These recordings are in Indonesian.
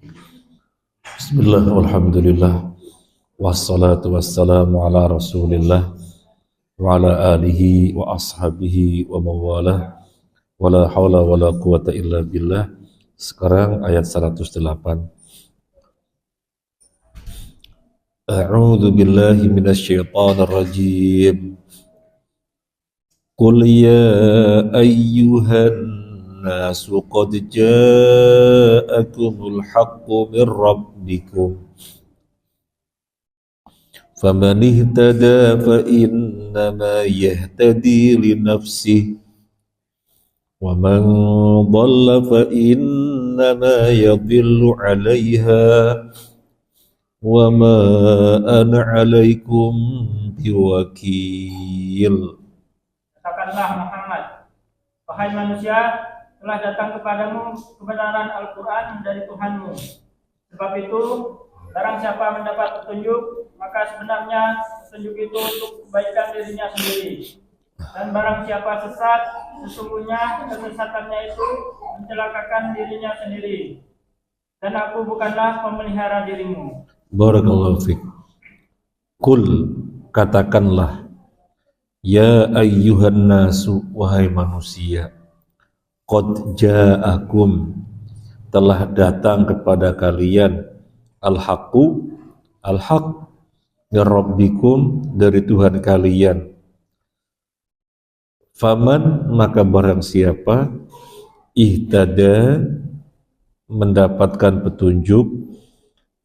Bismillah, walhamdulillah, wassalatu wassalamu ala rasulillah wa ala alihi wa ashabihi wa mawalah wa la hawla wa la quwata illa billah. Sekarang ayat 108. A'udzu billahi minasyaitonir rajim. Qul ya ayyuhan الناس قد جاءكم الحق من ربكم فمن اهتدى فإنما يهتدي لنفسه ومن ضل فإنما يضل عليها وما أنا عليكم بوكيل. Katakanlah Muhammad, wahai manusia, telah datang kepadamu kebenaran Al-Quran dari Tuhanmu. Sebab itu, barang siapa mendapat petunjuk, maka sebenarnya petunjuk itu untuk kebaikan dirinya sendiri. Dan barang siapa sesat, sesungguhnya kesesatannya itu mencelakakan dirinya sendiri. Dan aku bukanlah pemelihara dirimu. Barakallahu fiik. Kul, katakanlah, ya ayyuhan nasu, wahai manusia, qad ja'akum, telah datang kepada kalian, al-haqqu, al-haq, min rabbikum, dari Tuhan kalian. Faman, maka barang siapa, ihtada, mendapatkan petunjuk,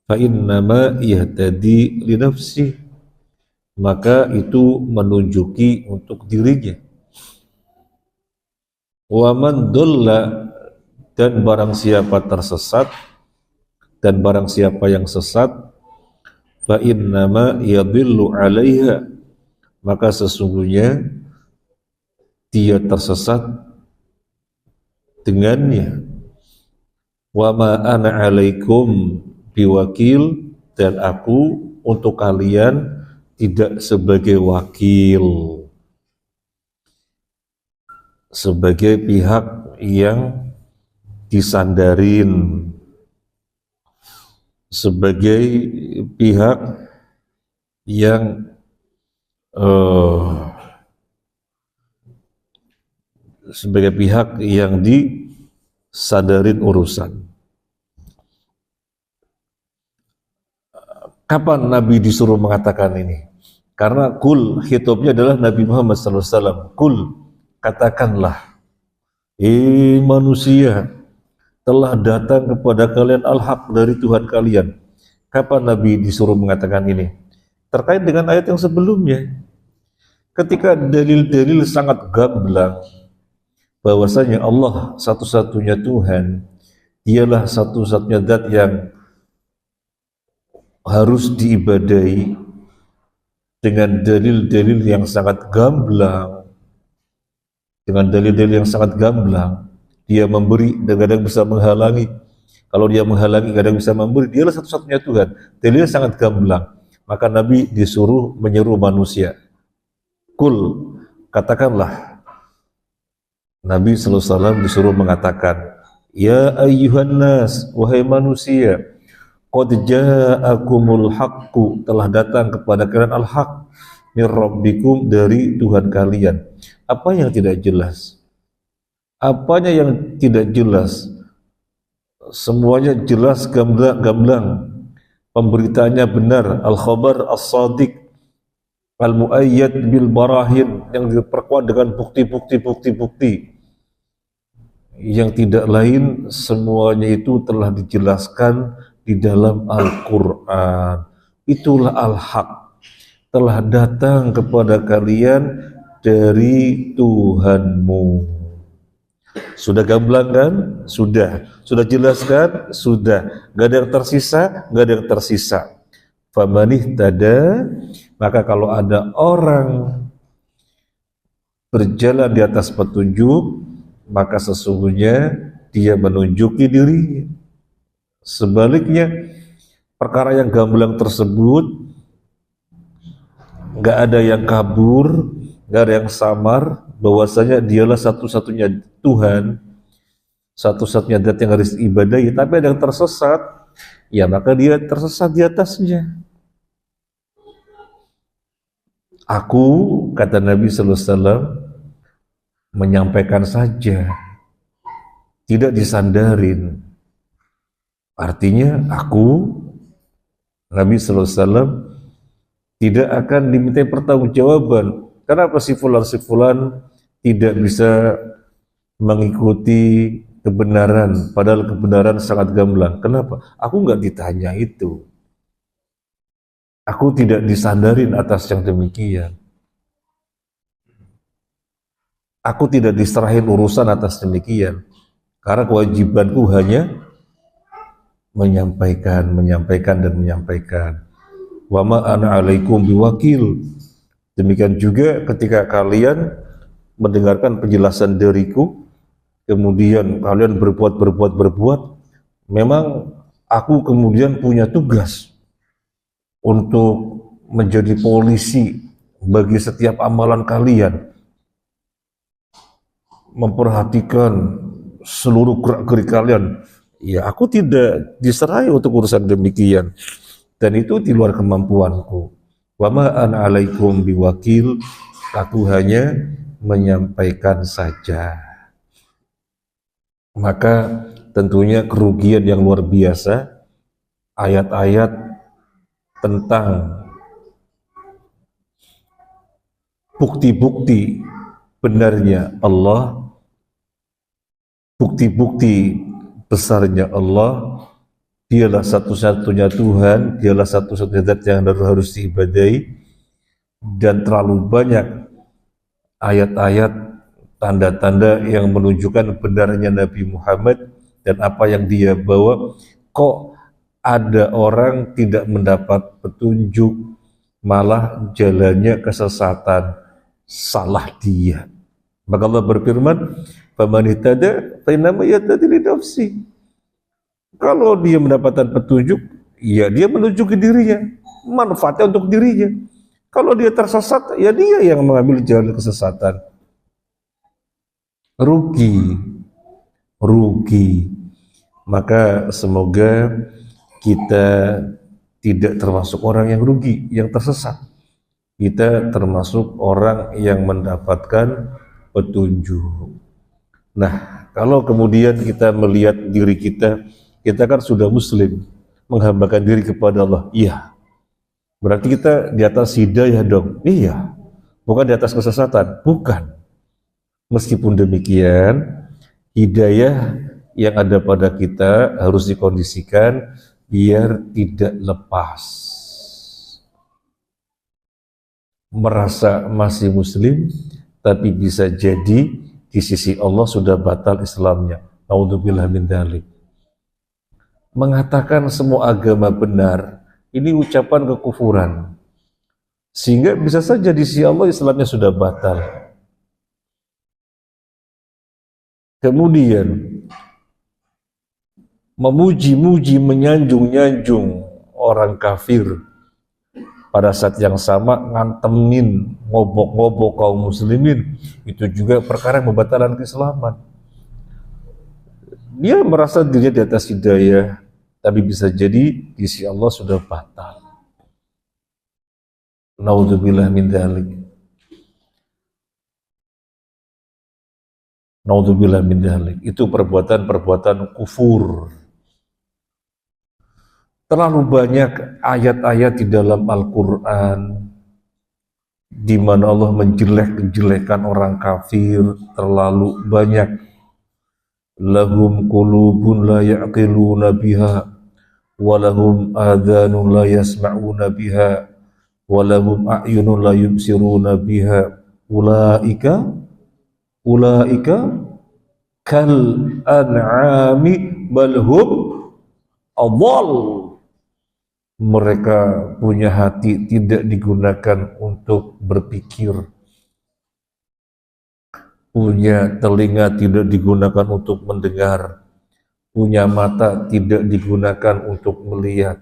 fa innama yahtadi li nafsih, maka itu menunjuki untuk dirinya. Wa man dhalla, dan barang siapa tersesat, dan barang siapa yang sesat, fa innama yadhillu 'alaiha, maka sesungguhnya dia tersesat dengannya. Wa ma ana 'alaikum biwakil, dan aku untuk kalian tidak sebagai wakil, sebagai pihak yang disandarin, sebagai pihak yang sebagai pihak yang disandarin urusan. Kapan Nabi disuruh mengatakan ini? Karena kul, hitubnya adalah Nabi Muhammad SAW. Kul, katakanlah, manusia, telah datang kepada kalian al-haq, dari Tuhan kalian. Kapan Nabi disuruh mengatakan ini? Terkait dengan ayat yang sebelumnya, ketika dalil-dalil sangat gamblang bahwasanya Allah satu-satunya Tuhan, dialah satu-satunya zat yang harus diibadahi, dengan dalil-dalil yang sangat gamblang, dengan dalil-dalil yang sangat gamblang. Dia memberi dan kadang bisa menghalangi. Kalau dia menghalangi, kadang bisa memberi. Dialah satu-satunya Tuhan. Dalilnya sangat gamblang. Maka Nabi disuruh menyeru manusia. Kul, katakanlah. Nabi SAW disuruh mengatakan, ya ayyuhan nas, wahai manusia, qad ja'akumul haqqu, telah datang kepada kalian al-haq, min rabbikum, dari Tuhan kalian. Apa yang tidak jelas? Apanya yang tidak jelas? Semuanya jelas, gamblang. Pemberitaannya benar. Al-khabar as-sadiq, al-mu'ayyad bil barahin, yang diperkuat dengan bukti-bukti. Yang tidak lain, semuanya itu telah dijelaskan di dalam Al-Quran. Itulah al-haq, telah datang kepada kalian dari Tuhanmu. Sudah gamblang kan? Sudah jelas kan? Sudah. Gak ada yang tersisa? Gak ada yang tersisa. Faman ihtada, maka kalau ada orang berjalan di atas petunjuk, maka sesungguhnya dia menunjuki dirinya. Sebaliknya, perkara yang gamblang tersebut gak ada yang kabur, gak ada yang samar, bahwasanya dialah satu-satunya Tuhan, satu-satunya zat yang harus ibadahi. Tapi ada yang tersesat, ya maka dia tersesat di atasnya. Aku, kata Nabi sallallahu alaihi wasallam, menyampaikan saja, tidak disandarin. Artinya aku, Nabi sallallahu alaihi wasallam, tidak akan diminta pertanggungjawaban. Kenapa si fulan tidak bisa mengikuti kebenaran, padahal kebenaran sangat gamblang. Kenapa? Aku nggak ditanya itu. Aku tidak disandarin atas yang demikian. Aku tidak diserahin urusan atas demikian. Karena kewajibanku hanya menyampaikan dan menyampaikan. Wa ma ana alaikum biwakil. Demikian juga ketika kalian mendengarkan penjelasan dariku, kemudian kalian berbuat, memang aku kemudian punya tugas untuk menjadi polisi bagi setiap amalan kalian, memperhatikan seluruh gerak-gerik kalian. Ya, aku tidak diserai untuk urusan demikian, dan itu di luar kemampuanku. Wa ma ana alaikum biwakil, aku hanya menyampaikan saja. Maka tentunya kerugian yang luar biasa, ayat-ayat tentang bukti-bukti benarnya Allah, bukti-bukti besarnya Allah, dialah satu-satunya Tuhan, dialah satu-satunya zat yang harus diibadahi, dan terlalu banyak ayat-ayat tanda-tanda yang menunjukkan benarnya Nabi Muhammad dan apa yang dia bawa. Kok ada orang tidak mendapat petunjuk, malah jalannya kesesatan, salah dia. Maka Allah berfirman, "Faman ihtada fa innama yahtadi li nafsi." Kalau dia mendapatkan petunjuk, ya dia menuju ke dirinya, manfaatnya untuk dirinya. Kalau dia tersesat, ya dia yang mengambil jalan kesesatan. Rugi. Maka semoga kita tidak termasuk orang yang rugi, yang tersesat. Kita termasuk orang yang mendapatkan petunjuk. Nah, kalau kemudian kita melihat diri kita kan sudah muslim, menghambakan diri kepada Allah. Iya. Berarti kita di atas hidayah dong. Iya. Bukan di atas kesesatan. Bukan. Meskipun demikian, hidayah yang ada pada kita harus dikondisikan biar tidak lepas. Merasa masih muslim, tapi bisa jadi di sisi Allah sudah batal Islamnya. Naudzubillah min dzalik. Mengatakan semua agama benar, ini ucapan kekufuran. Sehingga bisa saja di sisi Allah Islamnya sudah batal. Kemudian memuji-muji, menyanjung-nyanjung orang kafir, pada saat yang sama ngantemin, ngobok-ngobok kaum muslimin, itu juga perkara yang membatalkan keislaman. Dia merasa dirinya di atas hidayah, tapi bisa jadi di sisi Allah sudah batal. Naudzubillah min dzalik. Naudzubillah min dzalik. Itu perbuatan-perbuatan kufur. Terlalu banyak ayat-ayat di dalam Al-Quran di mana Allah menjelek-jelekan orang kafir, terlalu banyak. Lahum qulubun la ya'qiluna biha wa lahum adhanun la yasma'una biha wa lahum a'yunun la yubsiruna biha ulaika kal an'ami bal hum adall. Mereka punya hati tidak digunakan untuk berpikir, punya telinga tidak digunakan untuk mendengar, punya mata tidak digunakan untuk melihat.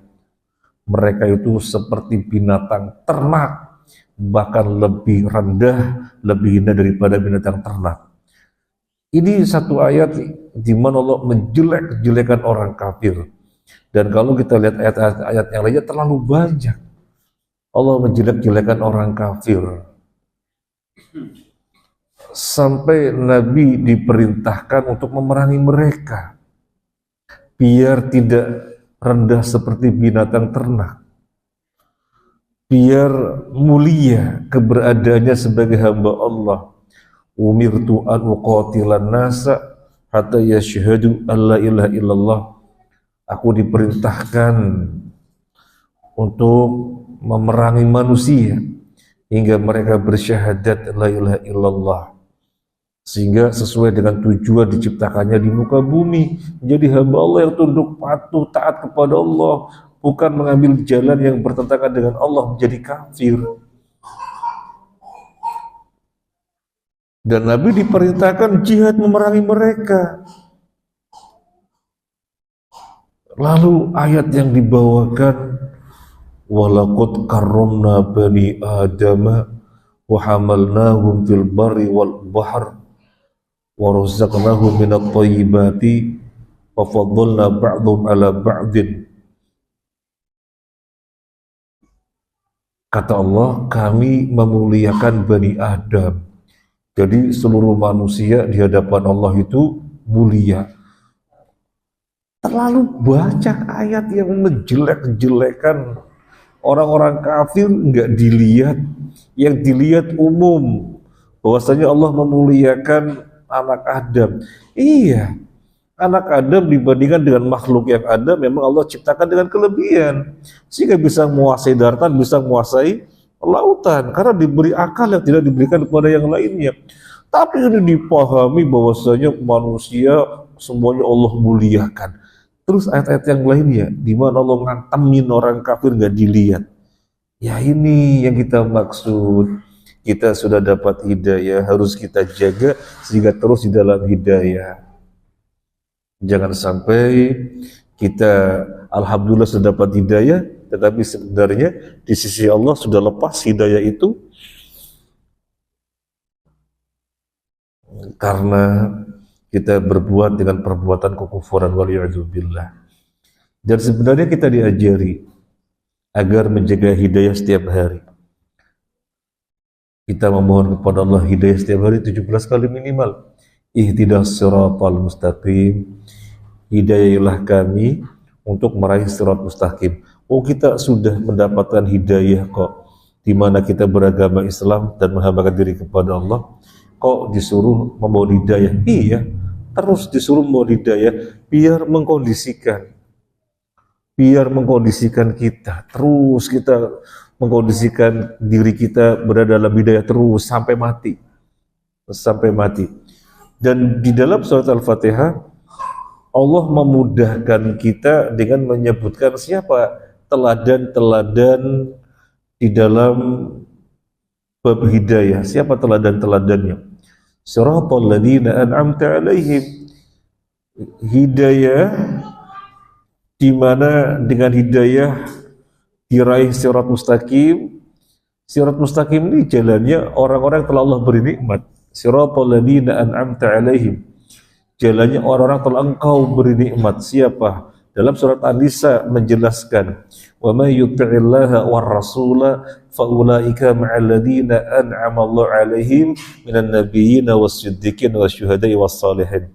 Mereka itu seperti binatang ternak, bahkan lebih rendah, lebih hina daripada binatang ternak. Ini satu ayat di mana Allah menjelek-jelekan orang kafir. Dan kalau kita lihat ayat-ayat yang lainnya terlalu banyak. Allah menjelek-jelekan orang kafir. Sampai Nabi diperintahkan untuk memerangi mereka. Biar tidak rendah seperti binatang ternak. Biar mulia keberadaannya sebagai hamba Allah. Umirtu an uqatilan nasa hatta yashhadu an la ilaha illallah. Aku diperintahkan untuk memerangi manusia hingga mereka bersyahadat la ilaha illallah, sehingga sesuai dengan tujuan diciptakannya di muka bumi, menjadi hamba Allah yang tunduk patuh taat kepada Allah, bukan mengambil jalan yang bertentangan dengan Allah menjadi kafir. Dan Nabi diperintahkan jihad memerangi mereka. Lalu ayat yang dibawakan, walaqad karramna bani adama wa hamalnahum fil barri wal bahr wa razaqnahum minat thayyibati wa faddalna ba'dhum ala ba'din. Kata Allah, kami memuliakan Bani Adam. Jadi seluruh manusia di hadapan Allah itu mulia. Terlalu banyak ayat yang menjelek-jelekan orang-orang kafir, enggak dilihat. Yang dilihat umum, bahwasanya Allah memuliakan anak Adam. Iya, anak Adam dibandingkan dengan makhluk yang ada, memang Allah ciptakan dengan kelebihan, sehingga bisa menguasai daratan, bisa menguasai lautan, karena diberi akal yang tidak diberikan kepada yang lainnya. Tapi ini dipahami bahwasanya manusia semuanya Allah muliakan. Terus ayat-ayat yang lainnya, di mana Allah ngantemin orang kafir nggak dilihat. Ya ini yang kita maksud. Kita sudah dapat hidayah, harus kita jaga sehingga terus di dalam hidayah. Jangan sampai kita alhamdulillah sudah dapat hidayah, tetapi sebenarnya di sisi Allah sudah lepas hidayah itu karena kita berbuat dengan perbuatan kekufuran waliyadzubillah. Dan sebenarnya kita diajari agar menjaga hidayah setiap hari. Kita memohon kepada Allah hidayah setiap hari 17 kali minimal. Ihdinas siratal mustaqim. Hidayahilah kami untuk meraih sirat mustaqim. Oh, kita sudah mendapatkan hidayah kok, di mana kita beragama Islam dan menghambakan diri kepada Allah. Kok disuruh membawa hidayah? Iya, terus disuruh membawa hidayah biar mengkondisikan kita, terus kita mengkondisikan diri kita berada dalam hidayah terus sampai mati. Dan di dalam surat Al-Fatihah Allah memudahkan kita dengan menyebutkan siapa teladan-teladan di dalam bab hidayah. Siapa teladan-teladannya? Siratal ladzina an'amta 'alaihim. Hidayah di mana dengan hidayah diraih sirat mustaqim. Sirat mustaqim ini jalannya orang-orang yang telah Allah beri nikmat. Siratal ladzina an'amta 'alaihim. Jalannya orang-orang telah Engkau beri nikmat. Siapa? Dalam surat An-Nisa menjelaskan, wa may yuti'illaha war rasula fa ulaika ma'al ladzina an'ama Allah 'alaihim minan nabiyyin was-siddiqin wasyuhada'i was-shalihin.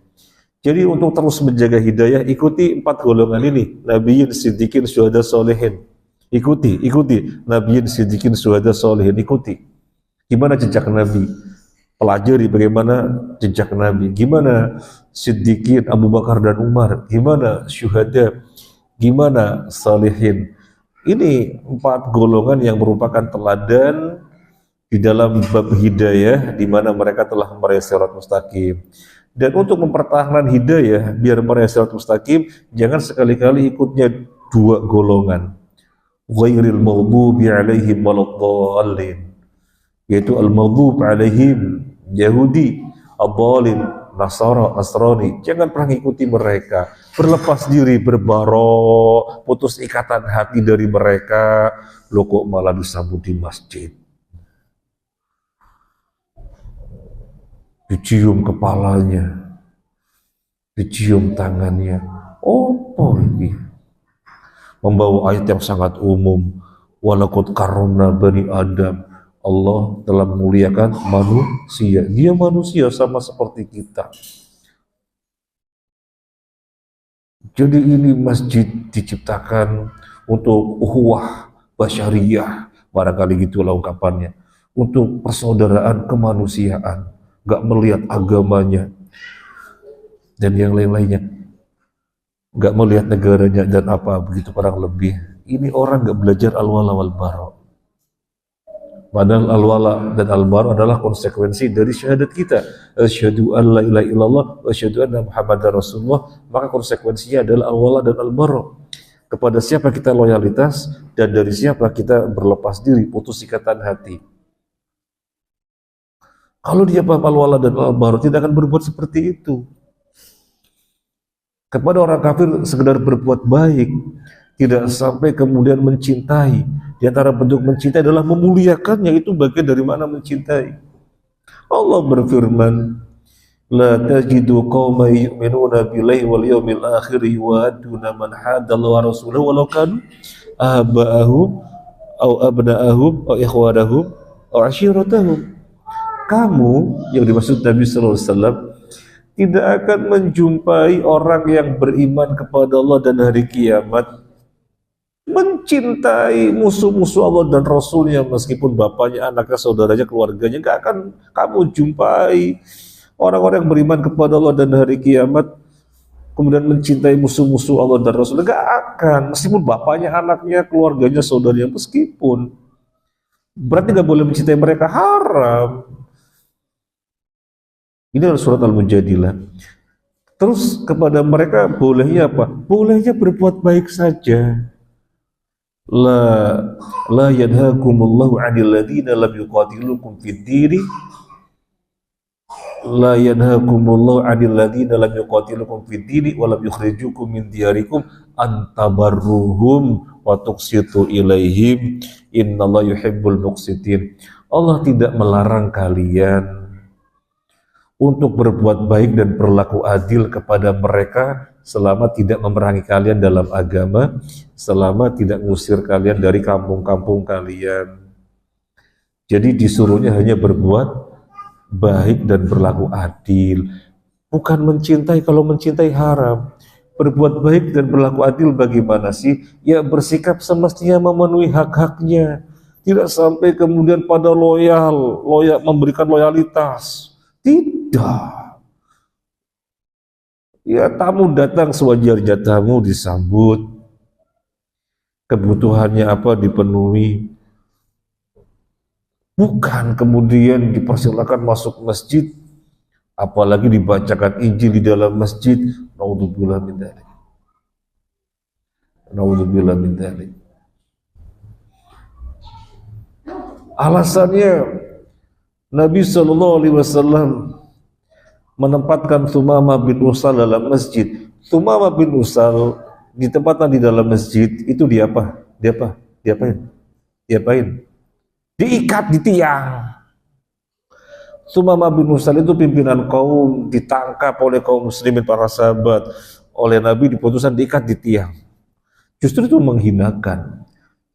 Jadi untuk terus menjaga hidayah, ikuti 4 golongan ini, nabiyyin, siddiqin, syuhada, shalihin. Ikuti nabiyyin, siddiqin, syuhada, shalihin, ikuti. Gimana jejak Nabi? Pelajari bagaimana jejak Nabi, gimana siddiqin Abu Bakar dan Umar, gimana syuhada, gimana salihin. Ini 4 golongan yang merupakan teladan di dalam bab hidayah, di mana mereka telah meraih sirat mustaqim. Dan untuk mempertahankan hidayah biar meraih sirat mustaqim, jangan sekali-kali ikutnya 2 golongan. Ghairil maghdubi 'alaihim waladdallin, yaitu al-maghdub 'alaihim Yahudi, Ad-Dhalin, Nasrani. Jangan pernah ikuti mereka. Berlepas diri, berbaro, putus ikatan hati dari mereka. Lo kok malah disambut di masjid, dicium kepalanya, dicium tangannya. Apa ini? membawa ayat yang sangat umum. Walaqad karramna bani Adam. Allah telah memuliakan manusia. Dia manusia sama seperti kita. Jadi ini masjid diciptakan untuk ukhuwah basyariyah, barangkali gitulah ungkapannya, untuk persaudaraan kemanusiaan, gak melihat agamanya dan yang lain-lainnya, gak melihat negaranya dan apa begitu kurang lebih. Ini orang gak belajar al-wala wal bara. Padahal al-wala dan al-bara adalah konsekuensi dari syahadat kita. Asyhadu an la ilaha illallah wa asyhadu anna Muhammadar Rasulullah. Maka konsekuensinya adalah al-wala dan al-bara. Kepada siapa kita loyalitas dan dari siapa kita berlepas diri, putus ikatan hati. Kalau dia paham al-wala dan al-bara, tidak akan berbuat seperti itu. Kepada orang kafir sekedar berbuat baik, tidak sampai kemudian mencintai. Di antara bentuk mencintai adalah memuliakannya. Itu bagian dari mana mencintai. Allah berfirman, la tajidu qauman yu'minuna billahi wal yawmil akhir yu'aduna man hadallaha wa rasulahu walau kanu aba'ahum aw abna'ahum aw ikhwanahum aw ashiratahum. Kamu, yang dimaksud Nabi sallallahu alaihi wasallam, tidak akan menjumpai orang yang beriman kepada Allah dan hari kiamat mencintai musuh-musuh Allah dan Rasulnya, meskipun bapaknya, anaknya, saudaranya, keluarganya. Gak akan kamu jumpai orang-orang yang beriman kepada Allah dan hari kiamat kemudian mencintai musuh-musuh Allah dan Rasulnya. Gak akan, meskipun bapaknya, anaknya, keluarganya, saudaranya, meskipun. Berarti gak boleh mencintai mereka, haram. Ini adalah surat Al-Mujadilah. Terus kepada mereka bolehnya apa? Bolehnya berbuat baik saja. La yanhakumullahu 'anil ladzina lam yuqatilukum fid din. La yanhakumullahu 'anil ladzina lam yuqatilukum fid din wa lam yukhrijukum min diyarikum an tabarruhum wa tuqsitu ilaihim innallaha yuhibbul muqsitin. Allah tidak melarang kalian untuk berbuat baik dan berlaku adil kepada mereka selama tidak memerangi kalian dalam agama, selama tidak mengusir kalian dari kampung-kampung kalian. Jadi disuruhnya hanya berbuat baik dan berlaku adil, bukan mencintai. Kalau mencintai haram. Berbuat baik dan berlaku adil bagaimana sih? Ya bersikap semestinya memenuhi hak-haknya, tidak sampai kemudian pada loyal memberikan loyalitas. Tidak. Ya tamu datang sewajarnya tamu disambut. Kebutuhannya apa dipenuhi. Bukan kemudian dipersilakan masuk masjid, apalagi dibacakan Injil di dalam masjid. Naudzubillah min dzalik. Naudzubillah min dzalik. Alasannya Nabi SAW menempatkan Tsumamah bin Usal dalam masjid. Tsumamah bin Usal ditempatkan di dalam masjid, itu diapain? Diikat di tiang. Tsumamah bin Usal itu pimpinan kaum, ditangkap oleh kaum muslimin para sahabat, oleh Nabi diputuskan diikat di tiang. Justru itu menghinakan.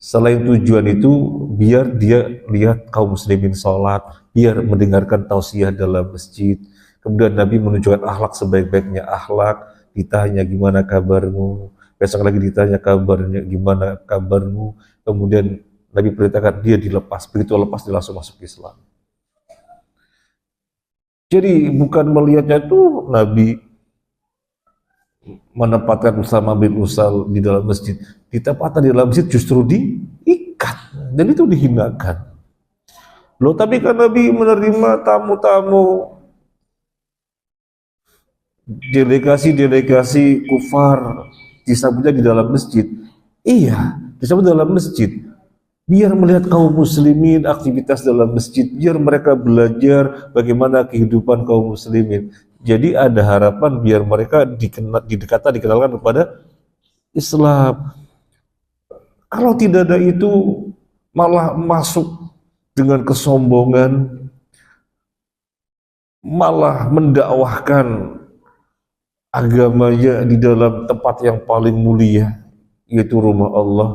Selain tujuan itu, biar dia lihat kaum muslimin sholat, biar mendengarkan tausiah dalam masjid. Kemudian Nabi menunjukkan akhlak sebaik-baiknya akhlak, ditanya gimana kabarmu, besok lagi ditanya kabarnya gimana kabarmu. Kemudian Nabi perintahkan dia dilepas, begitu lepas dia langsung masuk Islam. Jadi bukan melihatnya itu Nabi menempatkan Tsumamah bin Usal di dalam masjid, ditempatkan di dalam masjid justru diikat, dan itu dihinakan. Loh, tapi kan Nabi menerima tamu-tamu, delegasi kufar, disambutnya di dalam masjid. Iya, disambut dalam masjid. Biar melihat kaum muslimin aktivitas dalam masjid, biar mereka belajar bagaimana kehidupan kaum muslimin. Jadi ada harapan biar mereka dikenalkan kepada Islam. Kalau tidak ada itu, malah masuk dengan kesombongan, malah mendakwahkan agamanya di dalam tempat yang paling mulia. yaitu rumah Allah,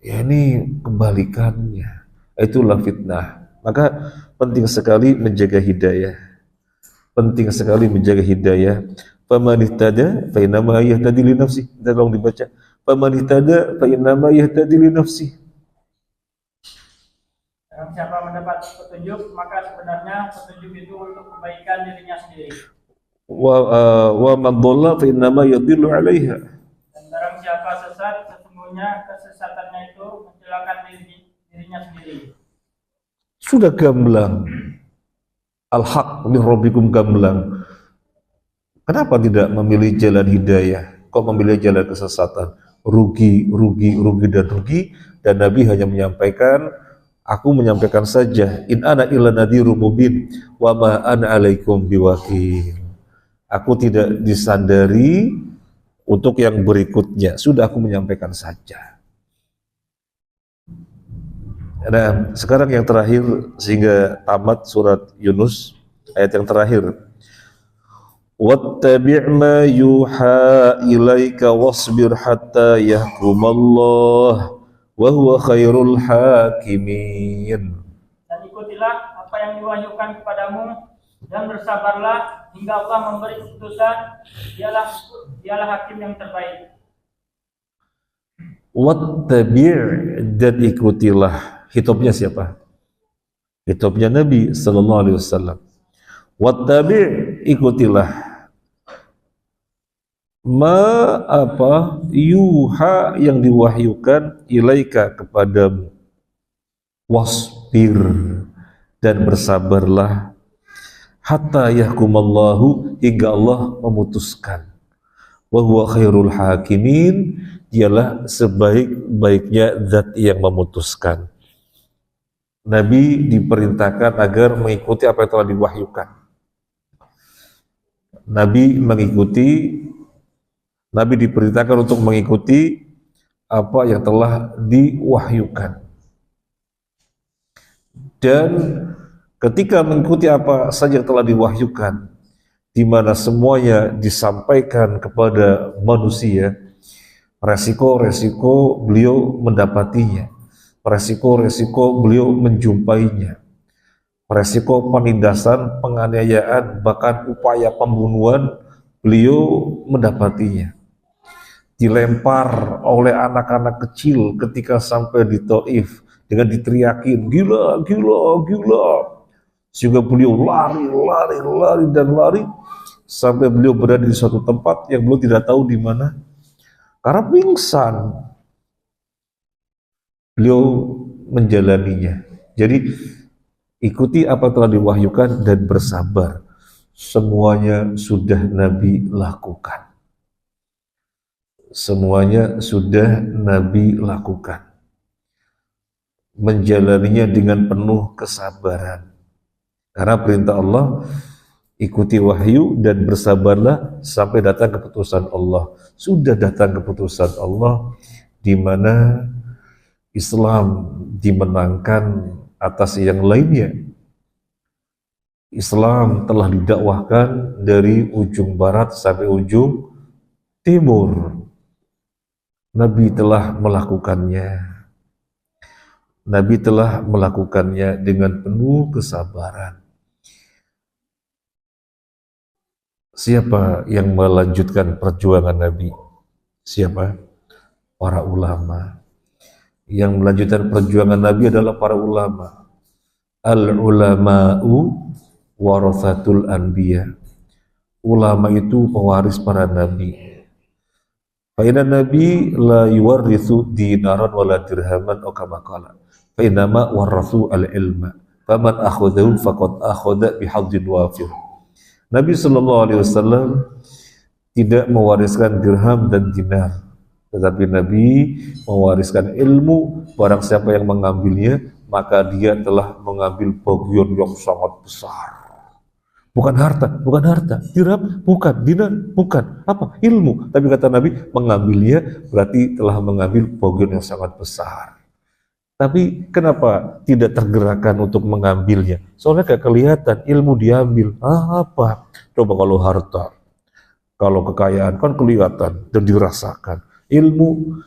ya ini kebalikannya, itulah fitnah. Maka penting sekali menjaga hidayah, penting sekali menjaga hidayah. Faman ihtada fa innama yahtadi li nafsi. Tolong dibaca. Faman ihtada fa innama yahtadi li nafsi. Barang siapa mendapat petunjuk, maka sebenarnya petunjuk itu untuk kebaikan dirinya sendiri. Wa man dhalla fa innama yadhillu 'alaiha. Dan barang siapa sesat, sesungguhnya kesesatannya itu mencelakakan dirinya sendiri. Sudah gamblang. Al-haq min rabbikum gamblang. Kenapa tidak memilih jalan hidayah? Kok memilih jalan kesesatan? Rugi, dan rugi. Dan Nabi hanya menyampaikan, aku menyampaikan saja, in ana illa nadhirum mubin wa ma ana alaikum biwakil. Aku tidak disandari untuk yang berikutnya. Sudah aku menyampaikan saja. Nah, sekarang yang terakhir sehingga tamat surat Yunus, ayat yang terakhir. Wattabi' ma yuha ilaika wasbir hatta yahkumallah wa huwa khairul hakimin. Dan ikutilah apa yang diwahyukan kepadamu dan bersabarlah hingga Allah memberi keputusan. Dialah hakim yang terbaik. Wattabi' dan ikutilah. Hitobnya siapa? Hitobnya Nabi sallallahu alaihi wasallam. Wattabi' ikutilah ma apa yuha yang diwahyukan ilaika kepadamu, wasbir dan bersabarlah hatta yahkumallahu hingga Allah memutuskan, wa huwa khairul hakimin, dialah sebaik-baiknya zat yang memutuskan. Nabi diperintahkan agar mengikuti apa yang telah diwahyukan. Nabi diperintahkan untuk mengikuti apa yang telah diwahyukan. Dan ketika mengikuti apa saja yang telah diwahyukan, di mana semuanya disampaikan kepada manusia, resiko-resiko beliau mendapatinya, resiko-resiko beliau menjumpainya, resiko penindasan, penganiayaan, bahkan upaya pembunuhan beliau mendapatinya. Dilempar oleh anak-anak kecil ketika sampai di Taif dengan diteriakin gila, sehingga beliau lari sampai beliau berada di suatu tempat yang beliau tidak tahu di mana karena pingsan. Beliau menjalaninya. Jadi ikuti apa yang telah diwahyukan dan bersabar. Semuanya sudah Nabi lakukan. Semuanya sudah Nabi lakukan. Menjalaninya dengan penuh kesabaran. Karena perintah Allah, ikuti wahyu dan bersabarlah sampai datang keputusan Allah. Sudah datang keputusan Allah di mana Islam dimenangkan atas yang lainnya. Islam telah didakwahkan dari ujung barat sampai ujung timur. Nabi telah melakukannya. Nabi telah melakukannya dengan penuh kesabaran. Siapa yang melanjutkan perjuangan Nabi? Siapa? Para ulama. Yang melanjutkan perjuangan Nabi adalah para ulama. Al-ulama'u warathatul anbiya. Ulama itu pewaris para nabi. Fa inna nabi la yuwarrithu dinaran wala dirhaman atau kama qala. Fa innama warathu al-ilma. Faman akhadahu faqad akhadha bihadzin wafir. Nabi sallallahu alaihi wasallam tidak mewariskan dirham dan dinar, tetapi Nabi mewariskan ilmu. Barang siapa yang mengambilnya, maka dia telah mengambil bagian yang sangat besar. Bukan harta, dirham, bukan, dinar, bukan. Apa? Ilmu. Tapi kata Nabi, mengambilnya berarti telah mengambil bagian yang sangat besar. Tapi kenapa tidak tergerakkan untuk mengambilnya? Soalnya gak kelihatan ilmu diambil. Apa? Coba kalau harta, kalau kekayaan kan kelihatan dan dirasakan. Ilmu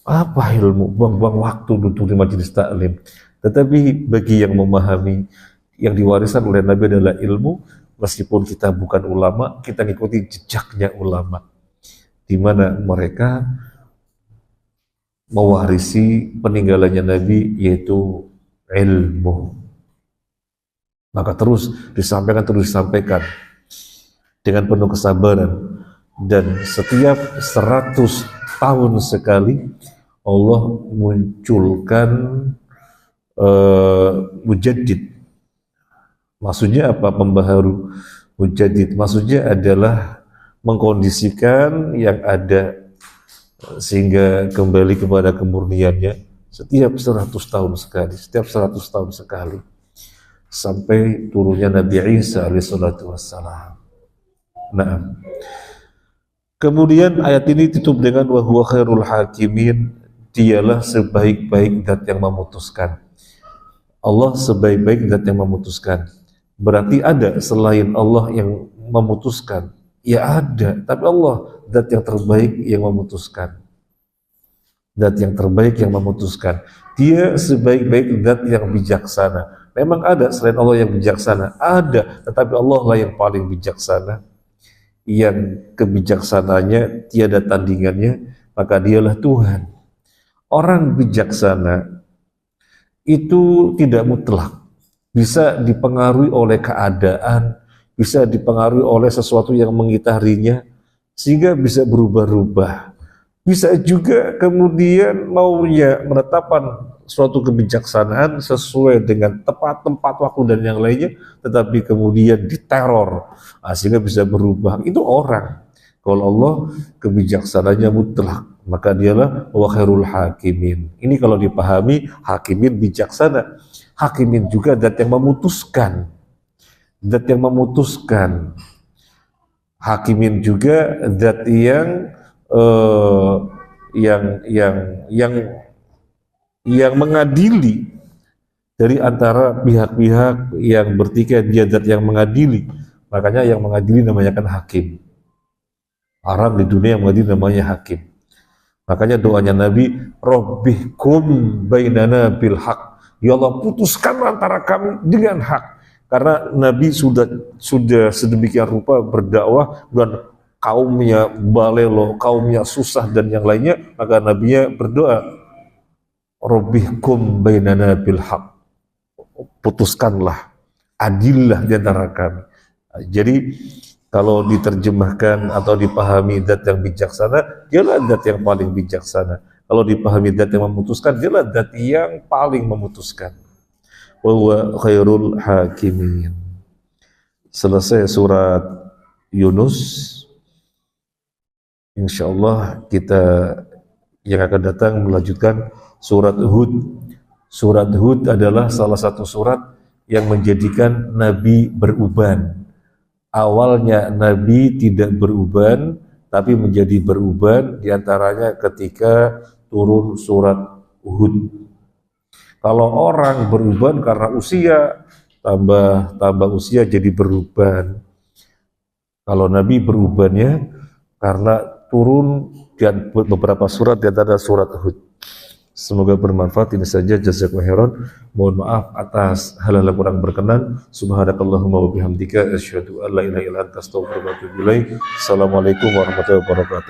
Apa ilmu? Buang-buang waktu duduk di majelis taklim. Tetapi bagi yang memahami yang diwariskan oleh Nabi adalah ilmu, meskipun kita bukan ulama, kita ngikuti jejaknya ulama, di mana mereka mewarisi peninggalannya Nabi, yaitu ilmu. Maka terus disampaikan dengan penuh kesabaran. Dan setiap 100 tahun sekali Allah munculkan mujaddid. Maksudnya apa? Pembaharu. Mujaddid maksudnya adalah mengkondisikan yang ada sehingga kembali kepada kemurniannya setiap 100 tahun sekali, setiap 100 tahun sekali, sampai turunnya Nabi Isa alaihissalatu wassalam. Nah, kemudian ayat ini ditutup dengan wa huwa khairul hakimin, dialah sebaik-baik zat yang memutuskan. Allah sebaik-baik zat yang memutuskan. Berarti ada selain Allah yang memutuskan? Ya ada, tapi Allah zat yang terbaik yang memutuskan. Zat yang terbaik yang memutuskan. Dia sebaik-baik zat yang bijaksana. Memang ada selain Allah yang bijaksana, ada, tetapi Allah lah yang paling bijaksana, yang kebijaksananya tiada tandingannya, maka dialah Tuhan. Orang bijaksana itu tidak mutlak, bisa dipengaruhi oleh keadaan, bisa dipengaruhi oleh sesuatu yang mengitarinya, sehingga bisa berubah-ubah. Bisa juga kemudian maunya menetapkan suatu kebijaksanaan sesuai dengan tepat tempat waktu dan yang lainnya, tetapi kemudian diteror, sehingga bisa berubah. Itu orang. Kalau Allah kebijaksanaannya mutlak, maka dialah wa khairul hakimin. Ini kalau dipahami, hakimin bijaksana. Hakimin juga zat yang memutuskan. Zat yang memutuskan. Hakimin juga zat yang mengadili dari antara pihak-pihak yang bertikai, dia zat yang mengadili. Makanya yang mengadili namanya kan hakim. Orang di dunia yang mengadili namanya hakim. Makanya doanya Nabi, Rabbihkum bainana bil haq. Ya Allah, putuskan antara kami dengan hak. Karena Nabi sudah sedemikian rupa berdakwah dan kaumnya balelo, kaumnya susah dan yang lainnya, maka Nabinya berdoa, Rabbihkum bainana bil haq. Putuskanlah, adillah di antara kami. Jadi kalau diterjemahkan atau dipahami zat yang bijaksana, dialah zat yang paling bijaksana. Kalau dipahami zat yang memutuskan, dialah zat yang paling memutuskan. Wa huwa khairul hakimin. Selesai surat Yunus. Insyaallah kita yang akan datang melanjutkan surat Hud. Surat Hud adalah salah satu surat yang menjadikan Nabi beruban. Awalnya Nabi tidak beruban, tapi menjadi beruban diantaranya ketika turun surat Hud. Kalau orang beruban karena usia, tambah usia jadi beruban. Kalau Nabi berubannya karena turun dan beberapa surat di antara surat Hud. Semoga bermanfaat. Ini saja, jazakumullah khairan. Mohon maaf atas hal-hal yang kurang berkenan. Subhanakallahumma wa bihamdika asyhadu an la ilaha illa anta astaghfiruka wa atubu ilaik. Assalamualaikum warahmatullahi wabarakatuh.